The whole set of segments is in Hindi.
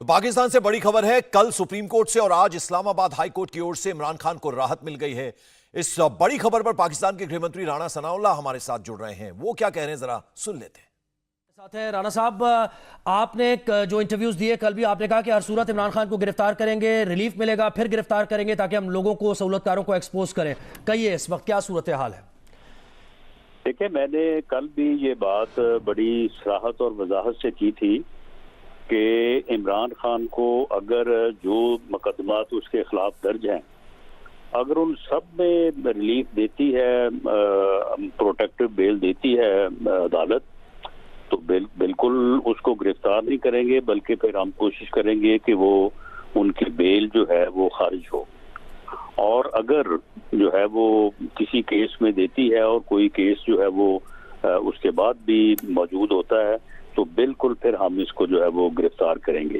तो पाकिस्तान से बड़ी खबर है। कल सुप्रीम कोर्ट से और आज इस्लामाबाद हाई कोर्ट की ओर से इमरान खान को राहत मिल गई है। इस बड़ी खबर पर पाकिस्तान के गृहमंत्री राणा सनाउल्लाह हमारे साथ जुड़ रहे हैं। वो क्या कह रहे हैं जरा सुन लेते हैं। साथ है राणा साहब, आपने जो इंटरव्यूज दिए कल भी आपने कहा कि हर सूरत इमरान खान को गिरफ्तार करेंगे, रिलीफ मिलेगा, फिर गिरफ्तार करेंगे ताकि हम लोगों को, सहूलतकारों को एक्सपोज करें। कहिए इस वक्त क्या सूरत हाल है? देखिए, मैंने कल भी ये बात बड़ी सराहत और वजाहत से की थी कि इमरान खान को अगर जो मुकदमात उसके खिलाफ दर्ज हैं, अगर उन सब में रिलीफ देती है, प्रोटेक्टिव बेल देती है अदालत, तो बिल्कुल उसको गिरफ्तार नहीं करेंगे, बल्कि फिर हम कोशिश करेंगे कि वो उनकी बेल जो है वो खारिज हो। और अगर जो है वो किसी केस में देती है और कोई केस जो है वो उसके बाद भी मौजूद होता है, तो बिल्कुल फिर हम इसको जो है वो गिरफ्तार करेंगे।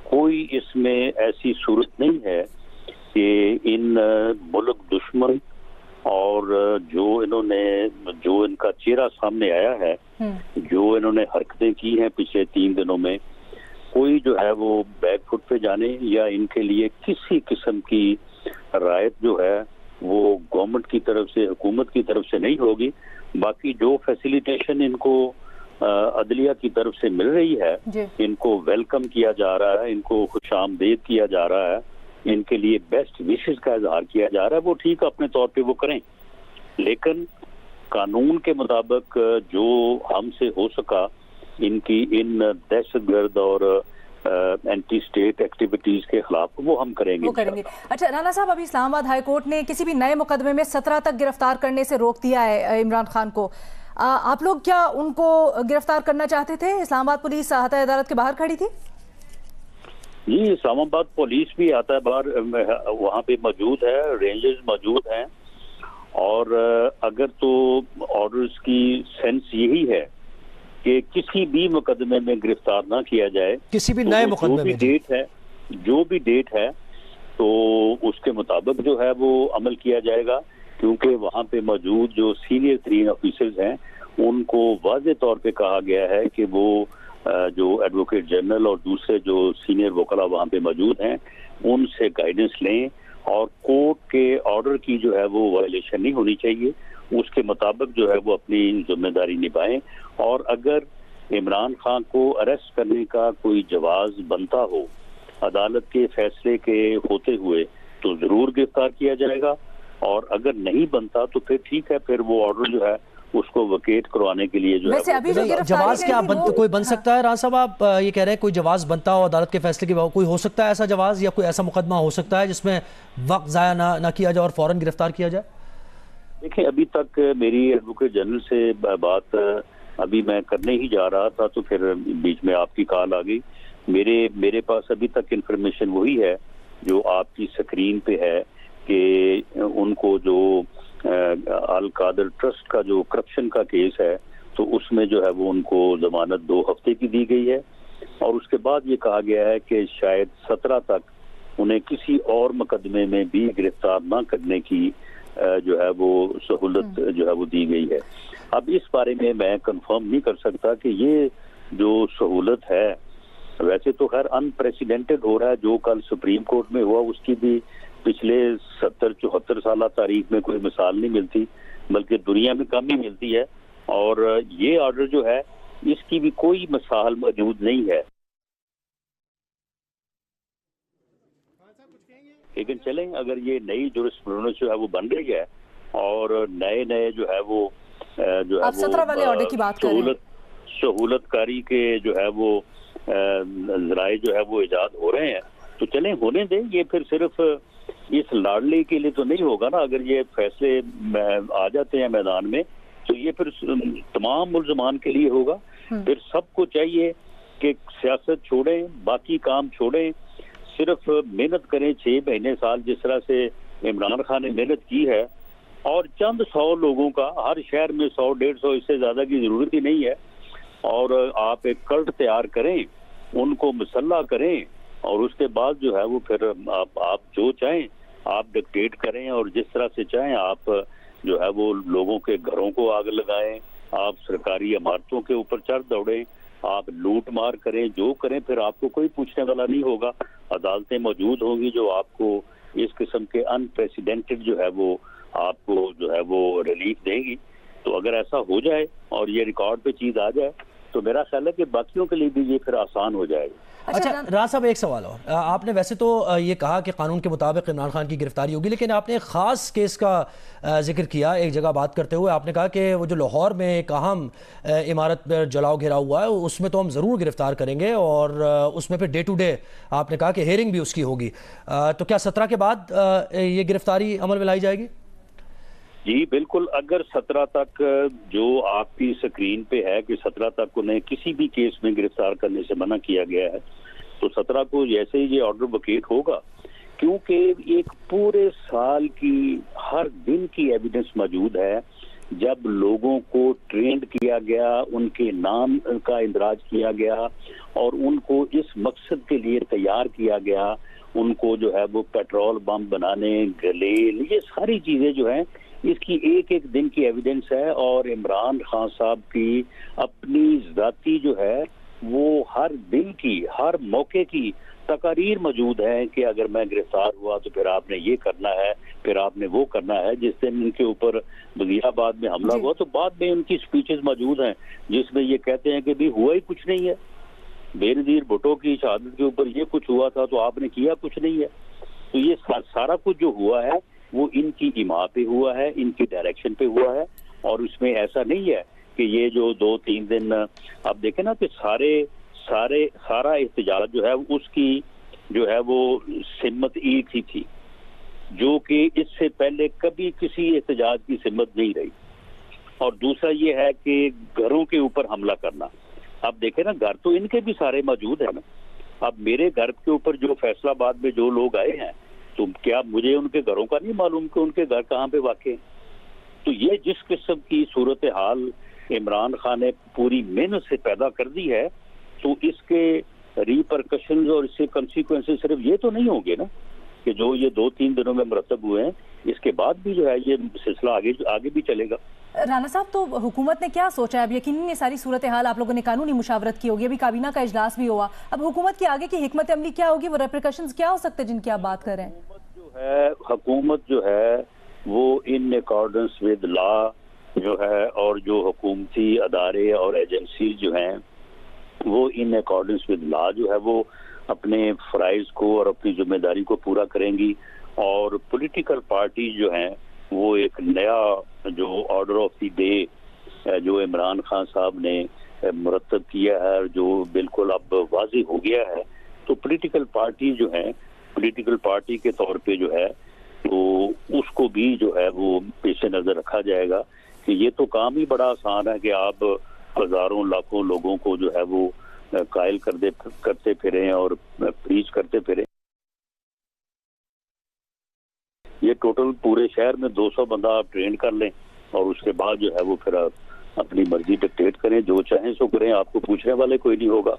कोई इसमें ऐसी सूरत नहीं है कि इन मुल्क दुश्मन और जो इनका चेहरा सामने आया है, जो इन्होंने हरकतें की हैं पिछले 3 दिनों में, कोई जो है वो बैकफुट पे जाने या इनके लिए किसी किस्म की रायत जो है वो गवर्नमेंट की तरफ से, हुकूमत की तरफ से नहीं होगी। बाकी जो फैसिलिटेशन इनको अदलिया की तरफ से मिल रही है, इनको वेलकम किया जा रहा है, इनको खुशामदीद किया जा रहा है, इनके लिए बेस्ट विशेस का इजहार किया जा रहा है, वो ठीक अपने तौर पे वो करें। लेकिन कानून के मुताबिक जो हमसे हो सका इनकी इन दहशतगर्द और एंटी स्टेट एक्टिविटीज के खिलाफ वो हम करेंगे। अच्छा राणा साहब, अभी इस्लामाबाद हाई कोर्ट ने किसी भी नए मुकदमे में 17 तक गिरफ्तार करने से रोक दिया है इमरान खान को। आप लोग क्या उनको गिरफ्तार करना चाहते थे? इस्लामाबाद पुलिस आहता अदालत के बाहर खड़ी थी। जी, इस्लामाबाद पुलिस भी आता है बाहर, वहाँ पे मौजूद है, रेंजर्स मौजूद हैं। और अगर तो ऑर्डर्स की सेंस यही है कि किसी भी मुकदमे में गिरफ्तार ना किया जाए, किसी भी नए मुकदमे में, जो भी डेट है तो उसके मुताबिक जो है वो अमल किया जाएगा। क्योंकि वहाँ पे मौजूद जो सीनियर 3 ऑफिसर्स हैं, उनको वाज़े तौर पे कहा गया है कि वो जो एडवोकेट जनरल और दूसरे जो सीनियर वकला वहाँ पे मौजूद हैं, उनसे गाइडेंस लें और कोर्ट के ऑर्डर की जो है वो वायलेशन नहीं होनी चाहिए, उसके मुताबिक जो है वो अपनी जिम्मेदारी निभाएं। और अगर इमरान खान को अरेस्ट करने का कोई जवाज बनता हो अदालत के फैसले के होते हुए, तो जरूर गिरफ्तार किया जाएगा। और अगर नहीं बनता तो फिर ठीक है, फिर वो ऑर्डर जो है उसको वकेट करवाने के लिए जो है अभी जवाज क्या कोई बन सकता है? राणा साहब, आप ये कह रहे हैं कोई जवाज बनता हो अदालत के फैसले के बाद, कोई हो सकता है ऐसा जवाज या कोई ऐसा मुकदमा हो सकता है जिसमें वक्त जाया ना किया जाए और फौरन गिरफ्तार किया जाए? देखिए, अभी तक मेरी एडवोकेट जनरल से बात अभी मैं करने ही जा रहा था, तो फिर बीच में आपकी कॉल आ गई। मेरे पास अभी तक इंफॉर्मेशन वही है जो आपकी स्क्रीन पे है कि उनको जो अल कादर ट्रस्ट का जो करप्शन का केस है, तो उसमें जो है वो उनको जमानत 2 हफ्ते की दी गई है। और उसके बाद ये कहा गया है कि शायद 17 तक उन्हें किसी और मुकदमे में भी गिरफ्तार ना करने की जो है वो सहूलत जो है वो दी गई है। अब इस बारे में मैं कंफर्म नहीं कर सकता कि ये जो सहूलत है, वैसे तो खैर अनप्रेसिडेंटेड हो रहा है। जो कल सुप्रीम कोर्ट में हुआ उसकी भी पिछले 70-74 साल तारीख में कोई मिसाल नहीं मिलती, बल्कि दुनिया में कम ही मिलती है। और ये ऑर्डर जो है इसकी भी कोई मिसाल मौजूद नहीं है। लेकिन चलें, अगर ये नई जुरिस्प्रूडेंस जो है वो बन रही है और नए जो है वो आप 17 वाले ऑर्डर की बात कर रहे हैं, सहूलतकारी के जो है वो जराए जो है वो इजाद हो रहे हैं, तो चलें होने दें। ये फिर सिर्फ इस लाडले के लिए तो नहीं होगा ना। अगर ये फैसले आ जाते हैं मैदान में, तो ये फिर तमाम मुल्ज़मान के लिए होगा। फिर सबको चाहिए कि सियासत छोड़ें, बाकी काम छोड़ें, सिर्फ मेहनत करें 6 महीने साल, जिस तरह से इमरान खान ने मेहनत की है। और चंद 100 लोगों का, हर शहर में 100-150, इससे ज़्यादा की ज़रूरत ही नहीं है। और आप एक कल्ट तैयार करें, उनको मुसल्ला करें, और उसके बाद जो है वो फिर आप जो चाहें आप डिक्टेट करें, और जिस तरह से चाहें आप जो है वो लोगों के घरों को आग लगाएं, आप सरकारी इमारतों के ऊपर चढ़ दौड़ें, आप लूट मार करें, जो करें, फिर आपको कोई पूछने वाला नहीं होगा। अदालतें मौजूद होंगी जो आपको इस किस्म के अनप्रेसिडेंटेड जो है वो आपको जो है वो रिलीफ देंगी। तो अगर ऐसा हो जाए और ये रिकॉर्ड पे चीज आ जाए तो मेरा ख्याल है कि बाकियों के लिए भी ये फिर आसान हो जाएगा। अच्छा राना साहब, एक सवाल और। आपने वैसे तो ये कहा कि कानून के मुताबिक इमरान खान की गिरफ्तारी होगी, लेकिन आपने एक ख़ास केस का जिक्र किया एक जगह बात करते हुए। आपने कहा कि वो जो लाहौर में एक अहम इमारत पर जलाओ घिरा हुआ है, उसमें तो हम ज़रूर गिरफ्तार करेंगे और उसमें फिर डे टू डे आपने कहा कि हेयरिंग भी उसकी होगी। तो क्या 17 के बाद ये गिरफ्तारी अमल में लाई जाएगी? जी बिल्कुल। अगर 17 तक जो आपकी स्क्रीन पे है कि 17 तक उन्हें किसी भी केस में गिरफ्तार करने से मना किया गया है, तो 17 को जैसे ही ये ऑर्डर वकेट होगा, क्योंकि एक पूरे साल की हर दिन की एविडेंस मौजूद है, जब लोगों को ट्रेंड किया गया, उनके नाम का इंदराज किया गया और उनको इस मकसद के लिए तैयार किया गया, उनको जो है वो पेट्रोल बम बनाने, गलेल, ये सारी चीजें जो हैं इसकी एक एक दिन की एविडेंस है। और इमरान खान साहब की अपनी जाती जो है वो हर दिन की, हर मौके की तकारीर मौजूद है कि अगर मैं गिरफ्तार हुआ तो फिर आपने ये करना है, फिर आपने वो करना है। जिस दिन इनके ऊपर वजीराबाद में हमला हुआ तो बाद में उनकी स्पीचेस मौजूद हैं जिसमें ये कहते हैं कि भी हुआ ही कुछ नहीं है, बेनजीर भुट्टो की शहादत के ऊपर ये कुछ हुआ था तो आपने किया कुछ नहीं है। तो ये सारा कुछ जो हुआ है वो इनकी इमा पे हुआ है, इनकी डायरेक्शन पे हुआ है। और उसमें ऐसा नहीं है कि ये जो 2-3 दिन आप देखें ना कि सारा एहतजाज जो है उसकी जो है वो सिम्मत ईद ही थी, जो कि इससे पहले कभी किसी एहतजाज की सिम्मत नहीं रही। और दूसरा ये है कि घरों के ऊपर हमला करना। अब देखें ना, घर तो इनके भी सारे मौजूद है ना। अब मेरे घर के ऊपर जो फैसलाबाद में जो लोग आए हैं, तो क्या मुझे उनके घरों का नहीं मालूम कि उनके घर कहाँ पे वाक़े हैं? तो ये जिस किस्म की सूरत हाल इमरान खान ने पूरी मेहनत से पैदा कर दी है, तो इसके रिपरकशंस और इससे कंसिक्वेंसेस सिर्फ ये तो नहीं होंगे ना कि जो ये 2-3 दिनों में मरतब हुए हैं, इसके बाद भी जो है ये सिलसिला आगे भी चलेगा। राना साहब, तो हुकूमत ने क्या सोचा है? अब यकीनन ये सारी सूरत हाल आप लोगों ने कानूनी मुशावरत की होगी, अभी काबीना का इजलास भी हुआ, अब हुकूमत की आगे की हिकमत अमली क्या होगी, वो रेप्रिकॉशंस क्या हो सकते हैं जिनकी आप बात कर रहे हैं? हुकूमत जो है वो इन अकॉर्डेंस विद लॉ जो है, और जो हुकूमती अदारे और एजेंसी जो हैं वो इन अकॉर्डेंस विद लॉ जो है वो अपने फ़राइज़ को और अपनी जिम्मेदारी को पूरा करेंगी। और पॉलिटिकल पार्टी जो हैं वो एक नया जो ऑर्डर ऑफ द डे जो इमरान खान साहब ने मुरतब किया है, जो बिल्कुल अब वाज़ी हो गया है, तो पॉलिटिकल पार्टी जो है, पॉलिटिकल पार्टी के तौर पे जो है तो उसको भी जो है वो पेश नज़र रखा जाएगा कि ये तो काम ही बड़ा आसान है कि आप हजारों लाखों लोगों को जो है वो कायल करते फिरें और प्रीच करते फिरें। ये टोटल पूरे शहर में 200 बंदा आप ट्रेन कर लें और उसके बाद जो है वो फिर आप अपनी मर्जी डिक्टेट करें, जो चाहें सो करें, आपको पूछने वाले कोई नहीं होगा।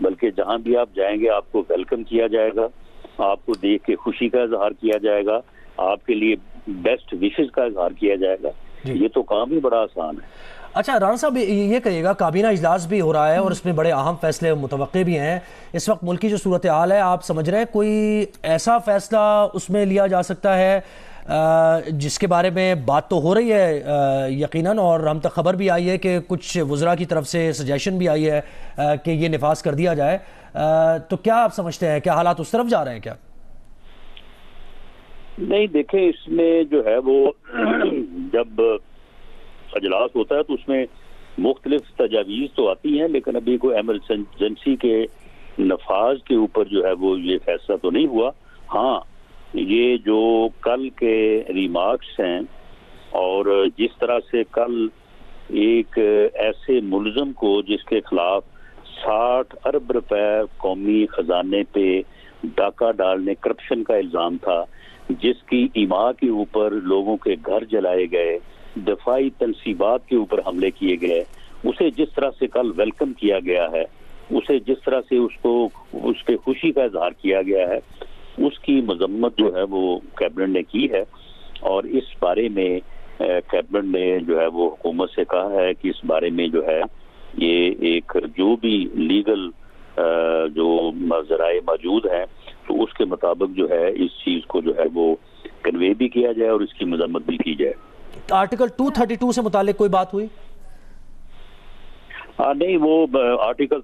बल्कि जहां भी आप जाएंगे आपको वेलकम किया जाएगा, आपको देख के खुशी का इजहार किया जाएगा, आपके लिए बेस्ट विशेष का इजहार किया जाएगा। ये तो काम ही बड़ा आसान है। अच्छा राना साहब, ये कहिएगा, काबीना इजलास भी हो रहा है और इसमें बड़े अहम फैसले मुतवक्के भी हैं। इस वक्त मुल्क की जो सूरत हाल है, आप समझ रहे हैं कोई ऐसा फैसला उसमें लिया जा सकता है जिसके बारे में बात तो हो रही है यकीनन, और हम तक खबर भी आई है कि कुछ वज़रा की तरफ से सजेशन भी आई है कि ये निफाज कर दिया जाए, तो क्या आप समझते हैं, क्या हालात उस तरफ जा रहे हैं क्या? नहीं, देखें, इसमें जो है वो जब अजलास होता है तो उसमें मुख्तलिफ तजावीज़ तो आती हैं, लेकिन अभी कोई एमरजेंसी के नफाज के ऊपर जो है वो ये फैसला तो नहीं हुआ। हाँ, ये जो कल के रिमार्क्स हैं और जिस तरह से कल एक ऐसे मुलज़म को जिसके खिलाफ 60 अरब रुपए कौमी खजाने पे डाका डालने, करप्शन का इल्ज़ाम था, जिसकी इमा के ऊपर लोगों के घर जलाए गए, दफाई तनसीबात के ऊपर हमले किए गए, उसे जिस तरह से कल वेलकम किया गया है, उसे जिस तरह से उसको उस पर खुशी का इजहार किया गया है, उसकी मजम्मत जो है वो कैबिनेट ने की है। और इस बारे में कैबिनेट ने जो है वो हुकूमत से कहा है कि इस बारे में जो है ये एक जो भी लीगल जो ज़राए मौजूद हैं तो उसके मुताबिक जो है इस चीज़ को जो है वो कन्वे भी किया जाए और इसकी मजम्मत भी की जाए। आर्टिकल 232 से मुतालिक कोई बात हुई? नहीं, वो आर्टिकल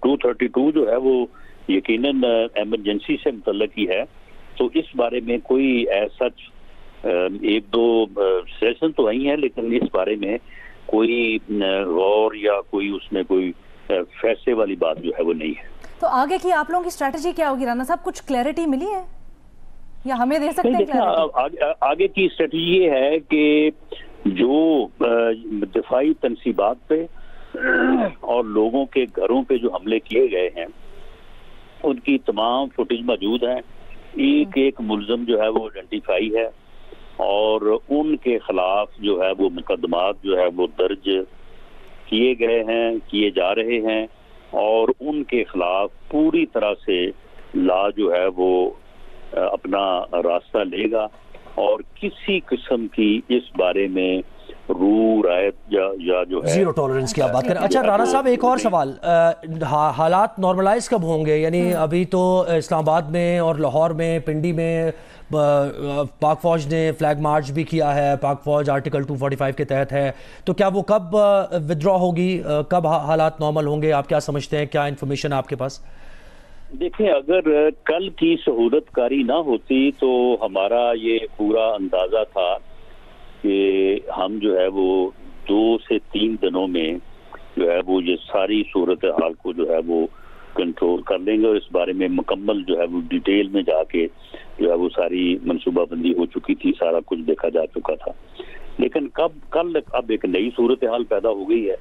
232 जो है वो यकीनन एमरजेंसी से मुतल्लक ही है, तो इस बारे में कोई सच एक दो सेशन तो आई है, लेकिन इस बारे में कोई गौर या कोई उसमें कोई फैसले वाली बात जो है वो नहीं है। तो आगे की आप लोगों की स्ट्रेटजी क्या होगी राणा साहब, कुछ क्लैरिटी मिली है या हमें दे सकते हैं क्लैरिटी? आगे की स्ट्रेटजी ये है कि जो दिफाई तनसीबात पे और लोगों के घरों पे जो हमले किए गए हैं उनकी तमाम फुटेज मौजूद है, एक एक मुलजम जो है वो आइडेंटिफाई है और उनके खिलाफ जो है वो मुकदमात जो है वो दर्ज किए गए हैं, किए जा रहे हैं और उनके खिलाफ पूरी तरह से ला जो है वो अपना रास्ता लेगा और किसी किस्म की इस बारे में रू रायत या जो है जीरो टॉलरेंस की आप बात करें। अच्छा राणा साहब, एक और सवाल, हालात नॉर्मलाइज कब होंगे? यानी अभी तो इस्लामाबाद में और लाहौर में, पिंडी में पाक फौज ने फ्लैग मार्च भी किया है, पाक फौज आर्टिकल 245 के तहत है, तो क्या वो कब विड्रॉ होगी, कब हालात नॉर्मल होंगे? आप क्या समझते हैं, क्या इन्फॉर्मेशन आपके पास? देखिए, अगर कल की सहूलतकारी ना होती तो हमारा ये पूरा अंदाजा था कि हम जो है वो 2 से 3 दिनों में जो है वो ये सारी सूरत हाल को जो है वो कंट्रोल कर लेंगे और इस बारे में मुकम्मल जो है वो डिटेल में जाके जो है वो सारी मनसूबाबंदी हो चुकी थी, सारा कुछ देखा जा चुका था। लेकिन कल अब एक नई सूरत हाल पैदा हो गई है,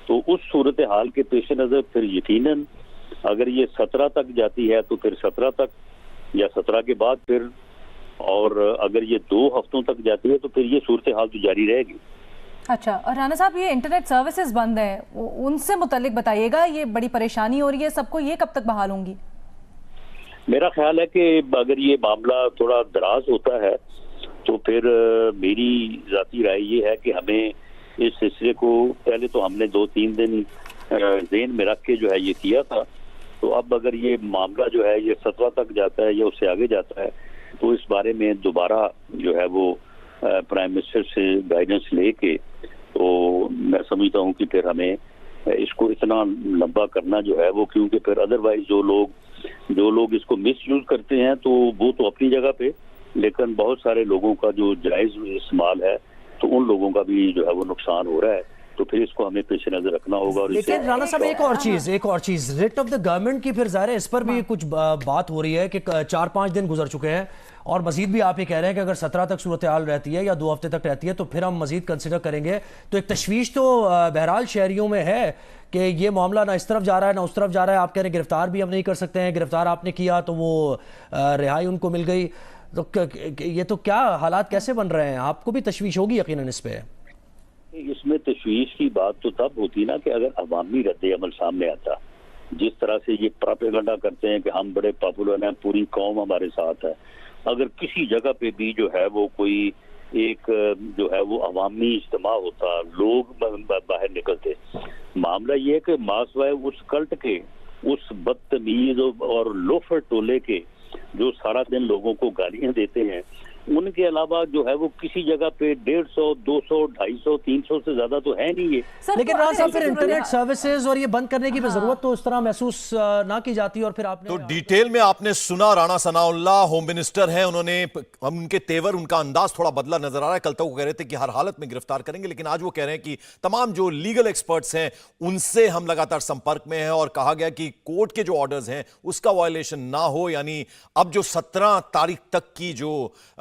तो उस सूरत हाल के पेश नज़र फिर यकीनन अगर ये 17 तक जाती है तो फिर 17 तक या 17 के बाद फिर, और अगर ये 2 हफ्तों तक जाती है तो फिर ये सूरत हाल तो जारी रहेगी। अच्छा, और राणा साहब ये इंटरनेट सर्विसेज बंद है, उनसे मुतालिक बताइएगा, ये बड़ी परेशानी हो रही है सबको, ये कब तक बहाल होंगी? मेरा ख्याल है कि अगर ये मामला थोड़ा दराज होता है तो फिर मेरी जाती राय ये है कि हमें इस सिलसिले को पहले तो हमने 2-3 दिन ज़हन में रख के जो है ये किया था, तो अब अगर ये मामला जो है ये 17 तक जाता है या उससे आगे जाता है तो इस बारे में दोबारा जो है वो प्राइम मिनिस्टर से गाइडेंस लेके, तो मैं समझता हूँ कि फिर हमें इसको इतना लंबा करना जो है वो, क्योंकि फिर अदरवाइज जो लोग इसको मिस यूज करते हैं तो वो तो अपनी जगह पे, लेकिन बहुत सारे लोगों का जो जायज इस्तेमाल है तो उन लोगों का भी जो है वो नुकसान हो रहा है, तो फिर इसको हमें पेश नजर रखना होगा। और लेकिन राणा साहब एक और चीज रिट ऑफ द गवर्नमेंट की फिर ज़ाहिर है इस पर भी कुछ बात हो रही है कि 4-5 दिन गुजर चुके हैं और मजीद भी आप ये कह रहे हैं कि अगर 17 तक सूरत हाल रहती है या 2 हफ्ते तक रहती है तो फिर हम मजीद कंसिडर करेंगे। तो एक तशवीश तो बहरहाल शहरियों में है कि ये मामला ना इस तरफ जा रहा है ना उस तरफ जा रहा है। आप कह रहे हैं गिरफ्तार भी हम नहीं कर सकते हैं, गिरफ्तार आपने किया तो वो रिहाई उनको मिल गई, तो ये तो क्या हालात कैसे बन रहे हैं? आपको भी तशवीश होगी यकीनन इस पे। इसमें तशवीश की बात तो तब होती ना कि अगर अवामी रद्द अमल सामने आता, जिस तरह से ये प्रोपेगेंडा करते हैं कि हम बड़े पॉपुलर हैं, पूरी कौम हमारे साथ है, अगर किसी जगह पे भी जो है वो कोई एक जो है वो अवामी इज्तिमा होता, लोग बाहर निकलते, मामला ये है कि मासवाए उस कल्ट के, उस बदतमीज और लोफर टोले के जो सारा दिन लोगों को गालियां देते हैं, उनके अलावा जो है वो किसी जगह पे 150, 200, 250, 300 से ज्यादा तो है नहीं ये। लेकिन राणा साहब फिर इंटरनेट सर्विसेज और ये बंद करने की जरूरत तो उस तरह महसूस ना की जाती, और फिर आपने तो डिटेल में आपने सुना राणा सनाउल्लाह होम मिनिस्टर हैं, उन्होंने उनके तेवर, उनका अंदाज थोड़ा बदला नजर आ रहा है। कल तक वो कह रहे थे कि हर हालत में गिरफ्तार करेंगे, लेकिन आज वो कह रहे हैं कि तमाम जो लीगल एक्सपर्ट्स हैं उनसे हम लगातार संपर्क में हैं और कहा गया कि कोर्ट के जो ऑर्डर्स हैं उसका वायलेशन ना हो, यानी अब जो 17 तारीख तक की जो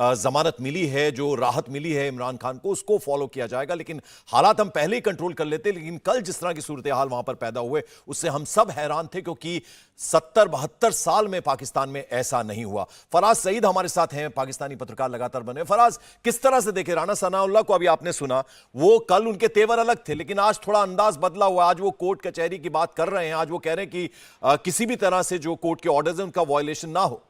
जमानत मिली है, जो राहत मिली है इमरान खान को, उसको फॉलो किया जाएगा। लेकिन हालात हम पहले ही कंट्रोल कर लेते, लेकिन कल जिस तरह की सूरत हाल वहां पर पैदा हुए उससे हम सब हैरान थे, क्योंकि 70-72 साल में पाकिस्तान में ऐसा नहीं हुआ। फराज सईद हमारे साथ हैं, पाकिस्तानी पत्रकार लगातार बने। फराज, किस तरह से देखे राणा सनाउल्लाह को? अभी आपने सुना, वो कल उनके तेवर अलग थे, लेकिन आज थोड़ा अंदाज बदला हुआ। आज वो कोर्ट कचहरी की बात कर रहे हैं, आज वो कह रहे हैं कि किसी भी तरह से जो कोर्ट के ऑर्डर्स हैं उनका वायलेशन ना हो।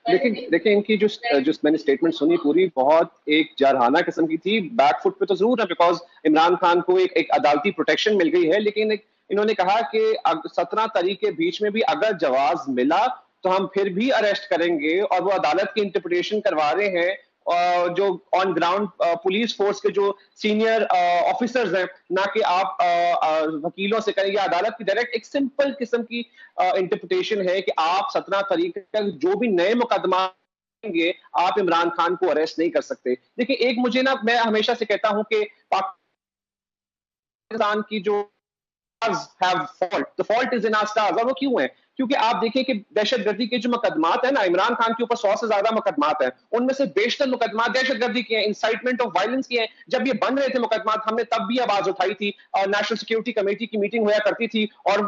लेकिन देखिए इनकी जो जो मैंने स्टेटमेंट सुनी पूरी बहुत एक जारहाना किस्म की थी। बैकफुट पे तो जरूर है बिकॉज इमरान खान को एक अदालती प्रोटेक्शन मिल गई है, लेकिन इन्होंने कहा कि 17 तारीख के बीच में भी अगर जवाब मिला तो हम फिर भी अरेस्ट करेंगे, और वो अदालत की इंटरप्रिटेशन करवा रहे हैं जो ऑन ग्राउंड पुलिस फोर्स के जो सीनियर ऑफिसर्स हैं, ना कि आप वकीलों से करें या अदालत की डायरेक्ट एक सिंपल किस्म की इंटरप्रिटेशन है कि आप 17 तारीख तक जो भी नए मुकदमा आप इमरान खान को अरेस्ट नहीं कर सकते। देखिए एक मुझे ना, मैं हमेशा से कहता हूं कि पाकिस्तान की जो have fault, the fault is in our stars। और वो क्यों है? क्योंकि आप देखिए कि दहशतगर्दी के जो मुकदमात है ना, इमरान खान के ऊपर 100 से ज्यादा मुकदमात हैं, उनमें से बेशतर मुकदमात दहशतगर्दी के हैं, इंसाइटमेंट ऑफ वायलेंस के हैं। जब ये बन रहे थे मुकदमात, हमने तब भी आवाज उठाई थी, और नेशनल सिक्योरिटी कमेटी की मीटिंग हुआ करती थी, और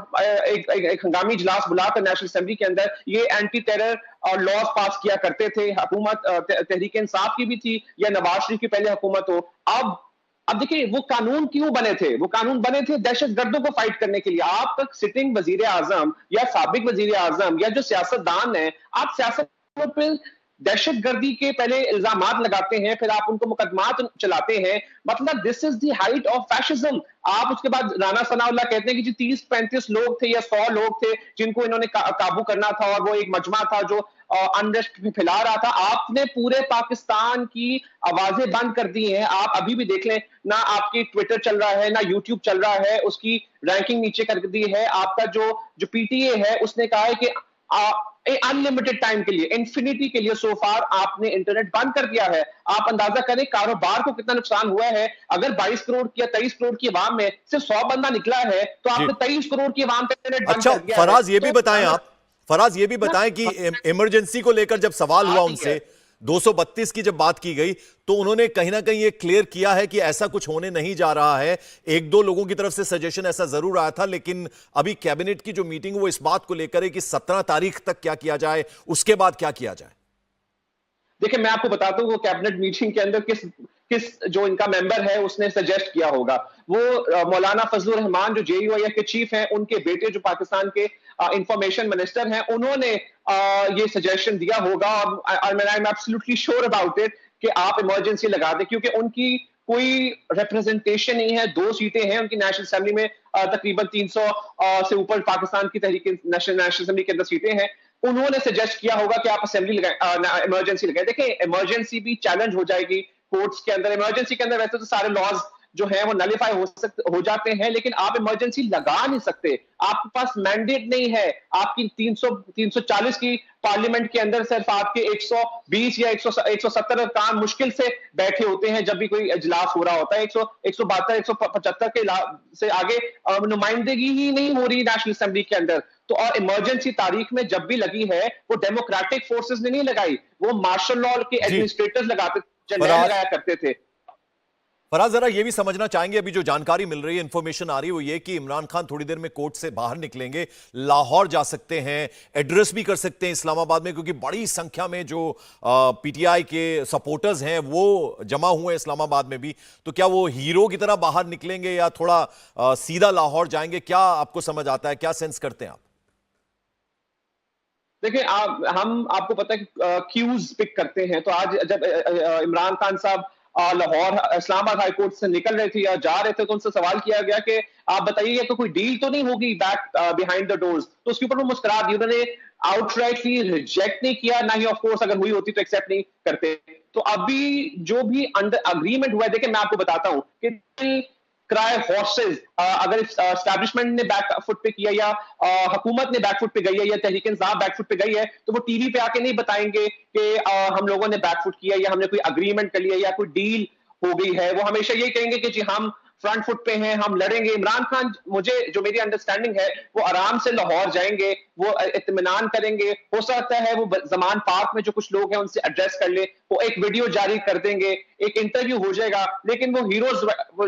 एक हंगामी इजलास बुलाकर नेशनल असेंबली के अंदर ये एंटी टेरर और लॉज पास किया करते थे। हुकूमत तहरीक इंसाफ की भी थी या नवाज शरीफ की पहले हुकूमत हो। अब देखिए वो कानून क्यों बने थे? वो कानून बने थे दहशतगर्दों को फाइट करने के लिए। आप तक सिटिंग वजीर आजम या साबिक वजीर आजम या जो सियासतदान है, आप सियासत पे दहशतगर्दी के पहले इल्जामात लगाते हैं, फिर आप उनको मुकदमात चलाते हैं। मतलब this is the height of fascism. आप उसके बाद राना सनाउल्लाह कहते हैं कि जी 30-35 लोग थे या 100 लोग थे जिनको इन्होंने काबू करना था, और वो एक मजमा था जो अनरेस्ट फैला रहा था। आपने पूरे पाकिस्तान की आवाजें बंद कर दी हैं। आप अभी भी देख लें ना, आपकी ट्विटर चल रहा है ना यूट्यूब चल रहा है, उसकी रैंकिंग नीचे कर दी है। आपका जो पीटीए है उसने कहा है कि अनलिमिटेड टाइम के लिए, इंफिनिटी के लिए सो फार आपने इंटरनेट बंद कर दिया है। आप अंदाजा करें कारोबार को कितना नुकसान हुआ है। अगर 22 करोड़ या 23 करोड़ की आवाम में सिर्फ 100 बंदा निकला है, तो आपने 23 करोड़ की आवाम का इंटरनेट बंद कर दिया। फराज ये भी बताएं आप, फराज ये भी बताएं कि इमरजेंसी को लेकर जब सवाल हुआ उनसे, 232 की जब बात की गई, तो उन्होंने कहीं ना कहीं ये क्लियर किया है कि ऐसा कुछ होने नहीं जा रहा है। एक दो लोगों की तरफ से सजेशन ऐसा जरूर आया था, लेकिन अभी कैबिनेट की जो मीटिंग वो इस बात को लेकर है कि 17 तारीख तक क्या किया जाए, उसके बाद क्या किया जाए। देखिए मैं आपको बताता हूँ वो कैबिनेट मीटिंग के अंदर किस जो इनका मेंबर है उसने सजेस्ट किया होगा। वो मौलाना फजलुर रहमान जो जेयूआईएफ के चीफ हैं, उनके बेटे जो पाकिस्तान के इंफॉर्मेशन मिनिस्टर हैं, उन्होंने ये सजेशन दिया होगा। और I am absolutely sure about it कि आप इमरजेंसी लगा दें, क्योंकि उनकी कोई रिप्रेजेंटेशन नहीं है। 2 सीटें हैं उनकी नेशनल असेंबली में, तकरीबन 300 से ऊपर पाकिस्तान की तहरीक नेशनल असेंबली के अंदर सीटें हैं। उन्होंने सजेस्ट किया होगा कि आप असेंबली लगाएं, इमरजेंसी लगाएं। देखिए इमरजेंसी भी चैलेंज हो जाएगी कोर्ट्स के अंदर। इमरजेंसी के अंदर वैसे तो सारे लॉज जो है वो नलीफाई हो जाते हैं, लेकिन आप इमरजेंसी लगा नहीं सकते। आपके पास मैंडेट नहीं है। आपकी 340 की पार्लियामेंट के अंदर सिर्फ आपके 120 या 170 काम मुश्किल से बैठे होते हैं जब भी कोई इजलास हो रहा होता है। 172 175 के से आगे नुमाइंदगी ही नहीं हो रही नेशनल असेंबली के अंदर। तो और इमरजेंसी तारीख में जब भी लगी है, वो डेमोक्रेटिक फोर्सेस ने नहीं लगाई, वो मार्शल लॉ के एडमिनिस्ट्रेटर्स लगाया करते थे। फराज जरा ये भी समझना चाहेंगे, अभी जो जानकारी मिल रही है, इंफॉर्मेशन आ रही है, वो ये कि इमरान खान थोड़ी देर में कोर्ट से बाहर निकलेंगे, लाहौर जा सकते हैं, एड्रेस भी कर सकते हैं इस्लामाबाद में, क्योंकि बड़ी संख्या में जो पीटीआई के सपोर्टर्स हैं वो जमा हुए हैं इस्लामाबाद में भी। तो क्या वो हीरो की तरह बाहर निकलेंगे या थोड़ा सीधा लाहौर जाएंगे? क्या आपको समझ आता है, क्या सेंस करते हैं आप? देखिए हम आपको पता है कि क्यूज पिक करते हैं। तो आज जब इमरान खान साहब लाहौर इस्लामाबाद हाई कोर्ट से निकल रहे थे या जा रहे थे, तो उनसे सवाल किया गया कि आप बताइए तो कोई डील तो नहीं होगी बैक बिहाइंड द डोर्स? तो उसके ऊपर वो मुस्कुरा दी। उन्होंने आउटराइटली रिजेक्ट नहीं किया, ना ही ऑफ कोर्स अगर हुई होती तो एक्सेप्ट नहीं करते। तो अभी जो भी अंडर अग्रीमेंट हुआ है, देखिए मैं आपको बताता हूं कि क्राई हॉर्सेस, अगर एस्टैब्लिशमेंट ने बैकफुट पे किया या हुकूमत ने बैकफुट पे गई है या तहरीक इंसाफ बैकफुट पे गई है, तो वो टीवी पे आके नहीं बताएंगे कि हम लोगों ने बैकफुट किया या हमने कोई अग्रीमेंट कर लिया या कोई डील हो गई है। वो हमेशा यही कहेंगे कि जी हम फ्रंट फुट पे हैं, हम लड़ेंगे। इमरान खान, मुझे जो मेरी अंडरस्टैंडिंग है, वो आराम से लाहौर जाएंगे, वो इत्मीनान करेंगे। हो सकता है वो जमान पार्क में जो कुछ लोग हैं उनसे एड्रेस कर ले, वो एक वीडियो जारी कर देंगे, एक इंटरव्यू हो जाएगा। लेकिन वो हीरोज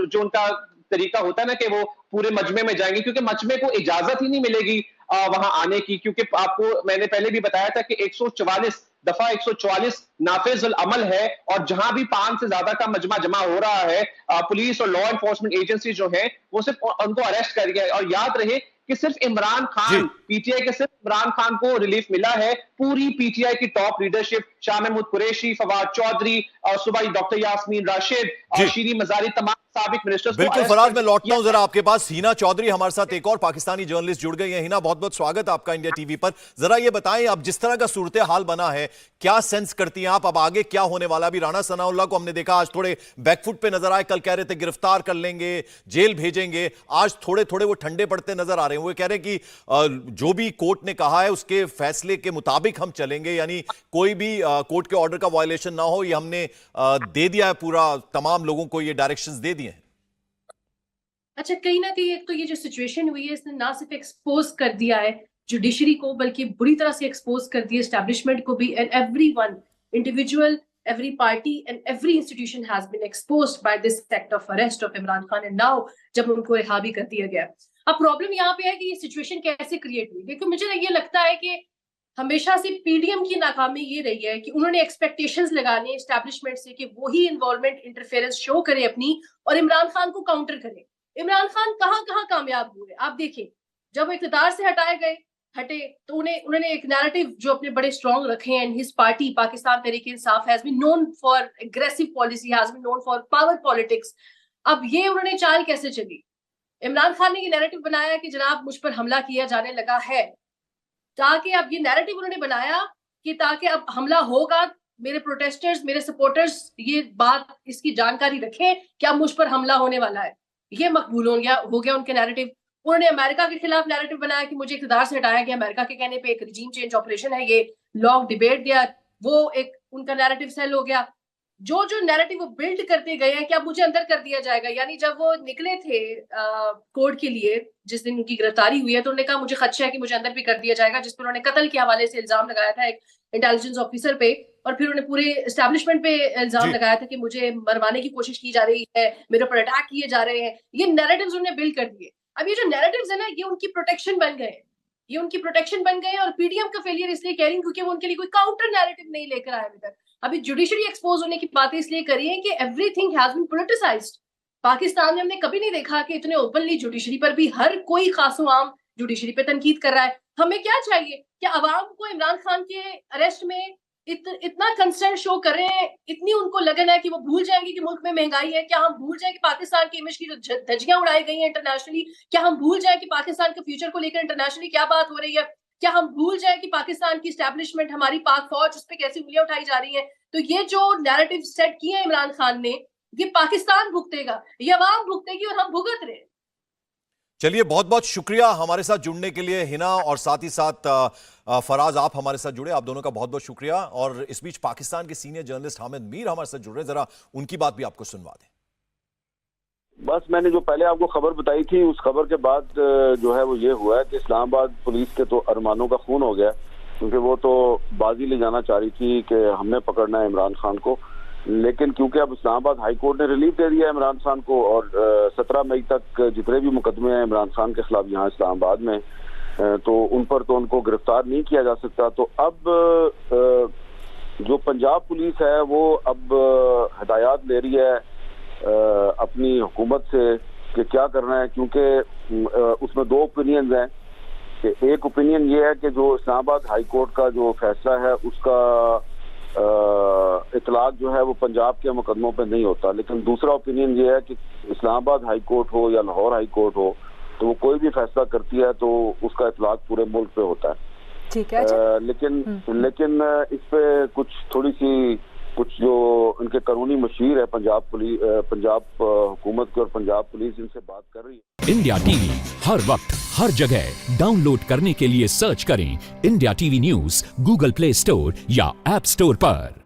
जो उनका तरीका होता है ना कि वो पूरे मजमे में जाएंगे, क्योंकि मजमे को इजाजत ही नहीं मिलेगी वहां आने की। क्योंकि आपको मैंने पहले भी बताया था कि 144 नाफिजुल अमल है, और जहां भी 5 से ज्यादा का मजमा जमा हो रहा है, पुलिस और लॉ एनफोर्समेंट एजेंसी जो है वो सिर्फ उनको अरेस्ट कर गया। और याद रहे कि सिर्फ इमरान खान, पीटीआई के सिर्फ इमरान खान को रिलीफ मिला है। पूरी पीटीआई की टॉप लीडरशिप, शाह महमूद कुरैशी, फवाद चौधरी और सुबह डॉक्टर यास्मीन राशिद और शीरी मजारी, तमाम साबिक मिनिस्टर्स को बिल्कुल फराज, मैं लौटता हूं जरा आपके पास। हिना चौधरी हमारे साथ एक और पाकिस्तानी जर्नलिस्ट जुड़ गई हैं। हिना, बहुत बहुत स्वागत है आपका इंडिया टीवी पर। जरा ये बताएं, अब जिस तरह का सूरत हाल बना है, क्या सेंस करती हैं आप, अब आगे क्या होने वाला? अभी राणा सनाउल्लाह को हमने देखा आज थोड़े बैकफुट पे नजर आए, कल कह रहे थे गिरफ्तार कर लेंगे, जेल भेजेंगे, आज थोड़े थोड़े वो ठंडे पड़ते नजर आ रहे हैं। वो कह रहे हैं कि जो भी कोर्ट ने कहा है उसके फैसले के मुताबिक हम चलेंगे, यानी कोई भी कोर्ट के ऑर्डर का वायलेशन ना हो, ये हमने दे दिया है, पूरा तमाम लोगों को ये डायरेक्शंस दे दिए हैं। अच्छा, कहीं ना कहीं एक तो ये जो सिचुएशन हुई है इसने ना सिर्फ एक्सपोज कर दिया है जुडिशरी को, बल्कि बुरी तरह से एक्सपोज कर दिया एस्टैब्लिशमेंट को भी। And everyone, individual, every party and every institution has been exposed by this act of arrest of Imran Khan, and now जब उनको रिहा भी कर दिया गया। अब प्रॉब्लम यहाँ पे है कि ये सिचुएशन कैसे क्रिएट हुई, क्योंकि मुझे ये लगता है कि हमेशा से पीडीएम की नाकामी ये रही है कि उन्होंने एक्सपेक्टेशंस लगाने एस्टैब्लिशमेंट से कि वही इन्वॉल्वमेंट, इंटरफेरेंस शो करे अपनी और इमरान खान को काउंटर करे। इमरान खान कहाँ कहाँ कामयाब हुए आप देखिए। जब वो इक़्तिदार से हटे तो उन्होंने एक नैरेटिव जो अपने बड़े स्ट्रॉन्ग रखे हैं। His party Pakistan Tehreek e Insaf has been known for aggressive policy, has been known for power politics. अब ये उन्होंने चाल कैसे चली? इमरान खान ने ये नैरेटिव बनाया कि जनाब मुझ पर हमला किया जाने लगा है, ताकि अब ये नैरेटिव उन्होंने बनाया कि ताकि अब हमला होगा, मेरे प्रोटेस्टर्स, मेरे सपोर्टर्स ये बात, इसकी जानकारी रखें कि अब मुझ पर हमला होने वाला है। ये मकबूल हो गया उनके नैरेटिव। उन्होंने अमेरिका के खिलाफ नैरेटिव बनाया कि मुझे इक़्तिदार से हटाया गया, अमेरिका के कहने पे एक रिजीम चेंज ऑपरेशन है, ये लॉन्ग डिबेट दिया, वो एक उनका नैरेटिव सेल हो गया। जो नैरेटिव वो बिल्ड करते गए हैं कि अब मुझे अंदर कर दिया जाएगा। यानी जब वो निकले थे कोर्ट के लिए, जिस दिन उनकी गिरफ्तारी हुई है, तो उन्होंने कहा मुझे खदशा है कि मुझे अंदर भी कर दिया जाएगा, जिस पर उन्होंने कत्ल के हवाले से इल्जाम लगाया था एक इंटेलिजेंस ऑफिसर पे, और फिर उन्होंने पूरे एस्टैब्लिशमेंट पे इल्जाम लगाया था कि मुझे मरवाने की कोशिश की जा रही है, मेरे ऊपर अटैक किए जा रहे हैं। ये नैरेटिव्स उन्होंने बिल्ड कर दिए। अब ये जो नैरेटिव्स है ना, ये उनकी प्रोटेक्शन बन गए, और पीडीएम का फेलियर इसलिए कह रही हूं क्योंकि वो उनके लिए कोई काउंटर नैरेटिव नहीं लेकर आए अभी तक। अभी जुडिशरी एक्सपोज होने की बातें इसलिए करी है कि everything has been politicised. Pakistan में हमने कभी नहीं देखा कि इतने ओपनली जुडिशरी पर भी हर कोई खासो आम जुडिशरी पे तनकीद कर रहा है। हमें क्या चाहिए कि अवाम को इमरान खान के अरेस्ट में इतना कंसर्न शो कर रहे हैं, इतनी उनको लगन है कि वो भूल जाएंगे कि मुल्क में महंगाई है। क्या हम भूल जाए कि पाकिस्तान की इमेज की जो धज्जियां उड़ाई गई हैं इंटरनेशनली? क्या हम भूल जाए कि पाकिस्तान के फ्यूचर को लेकर इंटरनेशनली क्या बात हो रही है? क्या हम भूल जाए कि पाकिस्तान की एस्टैब्लिशमेंट, हमारी पाक फौज, उस पर कैसी उंगलियां उठाई जा रही हैं? तो ये जो नैरेटिव सेट किए हैं इमरान खान ने, ये पाकिस्तान भुगतेगा, ये अवाम भुगतेगी और हम भुगत रहे हैं। चलिए, बहुत बहुत शुक्रिया हमारे साथ जुड़ने के लिए हिना, और साथ ही साथ फराज, आप हमारे साथ जुड़े, आप दोनों का बहुत बहुत शुक्रिया। और इस बीच पाकिस्तान के सीनियर जर्नलिस्ट हामिद मीर हमारे साथ जुड़ रहे हैं, जरा उनकी बात भी आपको सुनवा दें। बस मैंने जो पहले आपको खबर बताई थी, उस खबर के बाद जो है वो ये हुआ है कि इस्लामाबाद पुलिस के तो अरमानों का खून हो गया, क्योंकि वो तो बाजी ले जाना चाह रही थी कि हमने पकड़ना है इमरान खान को। लेकिन क्योंकि अब इस्लामाबाद हाई कोर्ट ने रिलीफ दे दिया है इमरान खान को, और 17 मई तक जितने भी मुकदमे हैं इमरान खान के खिलाफ यहाँ इस्लामाबाद में, तो उन पर तो उनको गिरफ्तार नहीं किया जा सकता। तो अब जो पंजाब पुलिस है वो अब हिदायत ले रही है अपनी हुकूमत से कि क्या करना है, क्योंकि उसमें दो ओपिनियंस हैं। कि एक ओपिनियन ये है कि जो इस्लामाबाद हाई कोर्ट का जो फैसला है उसका इतलाक जो है वो पंजाब के मुकदमों पे नहीं होता। लेकिन दूसरा ओपिनियन ये है कि इस्लामाबाद हाई कोर्ट हो या लाहौर हाई कोर्ट हो, तो वो कोई भी फैसला करती है तो उसका इतलाक पूरे मुल्क पे होता है। ठीक है। लेकिन इस पे कुछ जो उनके कानूनी मशीर है पंजाब हुकूमत की और पंजाब पुलिस, इनसे बात कर रही है। इंडिया टीवी हर वक्त हर जगह डाउनलोड करने के लिए सर्च करें India TV news Google play store या ऐप स्टोर पर।